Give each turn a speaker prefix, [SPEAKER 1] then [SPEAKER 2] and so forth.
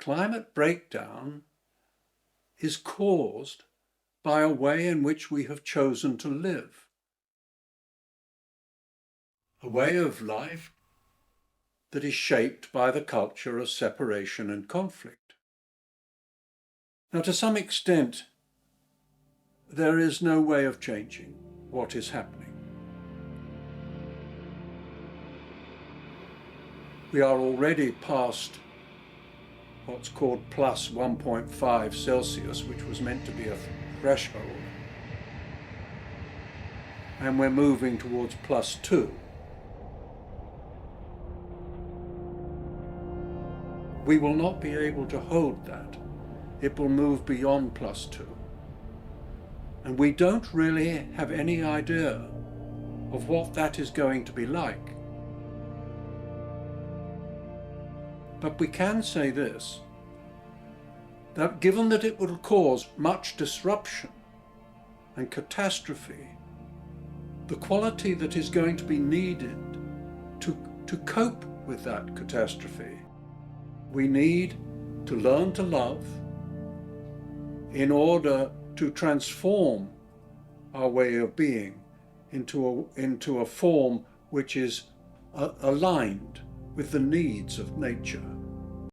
[SPEAKER 1] climate breakdown is caused by a way in which we have chosen to live. A way of life that is shaped by the culture of separation and conflict. Now, to some extent, there is no way of changing what is happening. We are already past what's called plus 1.5 Celsius, which was meant to be a threshold. And we're moving towards plus 2. We will not be able to hold that. It will move beyond plus 2. And we don't really have any idea of what that is going to be like. But we can say this, that given that it will cause much disruption and catastrophe, the quality that is going to be needed to cope with that catastrophe, we need to learn to love in order to transform our way of being into a form which is aligned with the needs of nature.